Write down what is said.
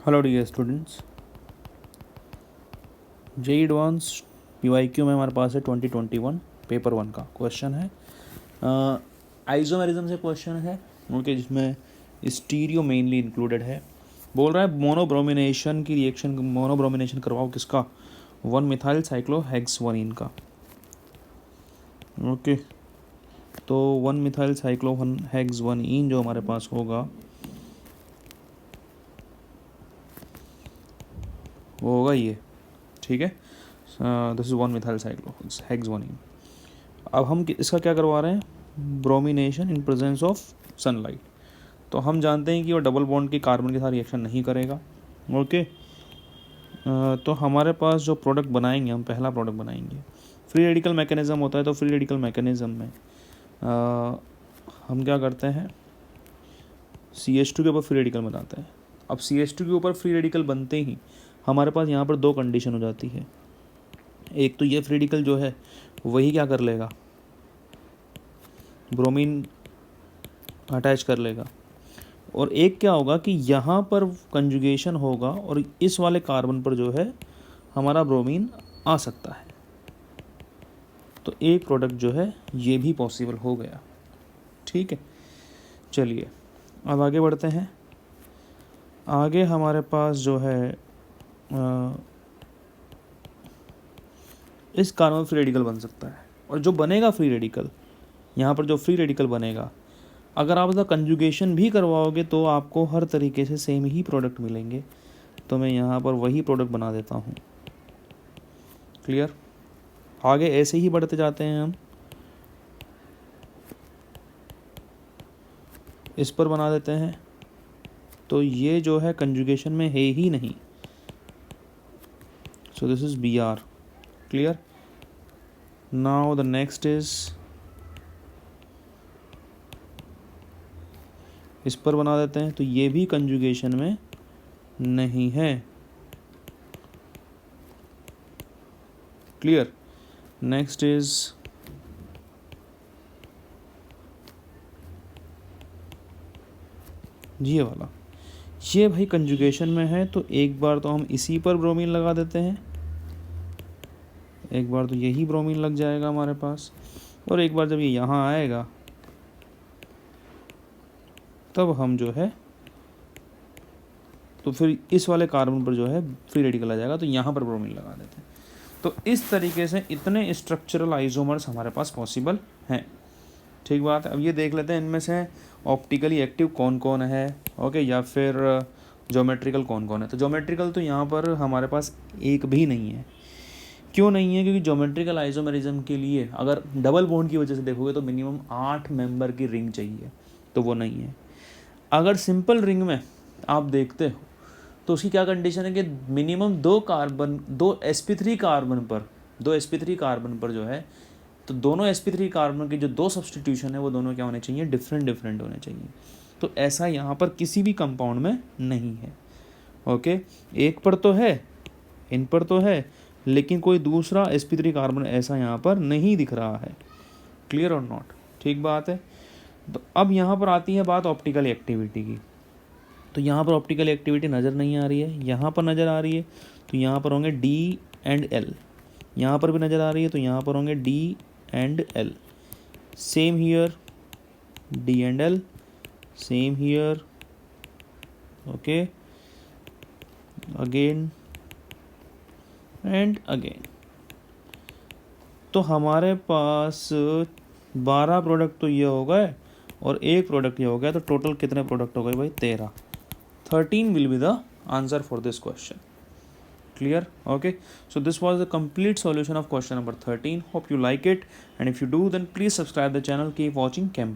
Hello dear students, JEE advance PYQ में हमारे पास है 2021 पेपर 1 का क्वेश्चन है। आइसोमेरिज्म से क्वेश्चन है ओके, जिसमें स्टीरियो मेनली इंक्लूडेड है। बोल रहा है मोनोब्रोमिनेशन की रिएक्शन, मोनोब्रोमिनेशन करवाओ किसका, 1 मिथाइल साइक्लोहेक्सवनीन का। ओके, तो 1 मिथाइल साइक्लोहेक्सवनीन जो हमारे पास होगा वो होगा ये, ठीक है। This is 1 methyl cyclohexene. अब हम इसका क्या करवा रहे हैं, bromination in presence of sunlight. तो हम जानते हैं कि वो डबल बॉन्ड की कार्बन के साथ रिएक्शन नहीं करेगा। ओके, तो हमारे पास जो प्रोडक्ट बनाएंगे, हम पहला प्रोडक्ट बनाएंगे। फ्री रेडिकल मैकेनिज्म होता है, तो फ्री रेडिकल मैकेनिज्म में हम क्या करते हैं, CH2 के ऊपर फ्री रेडिकल बनाते हैं। अब CH2 के ऊपर फ्री रेडिकल बनते ही हमारे पास यहाँ पर दो कंडीशन हो जाती है। एक तो ये फ्री रेडिकल जो है वही क्या कर लेगा, ब्रोमीन अटैच कर लेगा, और एक क्या होगा कि यहाँ पर कंजुगेशन होगा और इस वाले कार्बन पर जो है हमारा ब्रोमीन आ सकता है। तो एक प्रोडक्ट जो है ये भी पॉसिबल हो गया। ठीक है, चलिए अब आगे बढ़ते हैं। आगे हमारे पास जो है इस कार्बन फ्री रेडिकल बन सकता है, और जो बनेगा फ्री रेडिकल, यहाँ पर जो फ्री रेडिकल बनेगा, अगर आप इसका कंजुगेशन भी करवाओगे तो आपको हर तरीके से सेम ही प्रोडक्ट मिलेंगे। तो मैं यहाँ पर वही प्रोडक्ट बना देता हूँ। क्लियर, आगे ऐसे ही बढ़ते जाते हैं हम। इस पर बना देते हैं, तो ये जो है कंजुगेशन में है ही नहीं। So this is Br। Clear, now the next is, इस पर बना देते हैं, तो ये भी कंजुगेशन में नहीं है। क्लियर, नेक्स्ट इज ये वाला, ये भाई कंजुगेशन में है। तो एक बार तो हम इसी पर ब्रोमीन लगा देते हैं, एक बार तो यही ब्रोमीन लग जाएगा हमारे पास, और एक बार जब ये यहाँ आएगा तब हम जो है, तो फिर इस वाले कार्बन पर जो है फ्री रेडिकल आ जाएगा, तो यहाँ पर ब्रोमीन लगा देते हैं। तो इस तरीके से इतने स्ट्रक्चरल आइसोमर्स हमारे पास पॉसिबल हैं। ठीक बात है। अब ये देख लेते हैं इनमें से ऑप्टिकली एक्टिव कौन कौन है, ओके, या फिर ज्योमेट्रिकल कौन कौन है। तो ज्योमेट्रिकल तो यहाँ पर हमारे पास एक भी नहीं है। क्यों नहीं है? क्योंकि ज्योमेट्रिकल आइसोमेरिज्म के लिए अगर डबल बॉन्ड की वजह से देखोगे तो मिनिमम 8 मेंबर की रिंग चाहिए, तो वो नहीं है। अगर सिंपल रिंग में आप देखते हो तो उसकी क्या कंडीशन है कि मिनिमम 2 sp3 कार्बन पर जो है, तो दोनों sp3 कार्बन के जो 2 सब्सटीट्यूशन है वो दोनों क्या होने चाहिए, डिफरेंट होने चाहिए। तो ऐसा यहाँ पर किसी भी कंपाउंड में नहीं है। ओके, एक पर तो है, इन पर तो है, लेकिन कोई दूसरा sp3 कार्बन ऐसा यहाँ पर नहीं दिख रहा है। क्लियर और नॉट? ठीक बात है। तो अब यहाँ पर आती है बात ऑप्टिकल एक्टिविटी की। तो यहाँ पर ऑप्टिकल एक्टिविटी नज़र नहीं आ रही है, यहाँ पर नज़र आ रही है, तो यहाँ पर होंगे D एंड L। यहाँ पर भी नज़र आ रही है, तो यहाँ पर होंगे D and L। Same here, D and L, same here, okay, again and again. तो हमारे पास 12 प्रोडक्ट तो ये हो गए और एक प्रोडक्ट ये हो गया, तो टोटल कितने प्रोडक्ट हो गए भाई? 13। 13 will be the answer for this question. Clear? Okay, so this was the complete solution of question number 13. Hope you like it, and if you do, then please subscribe the channel. Keep watching Chem.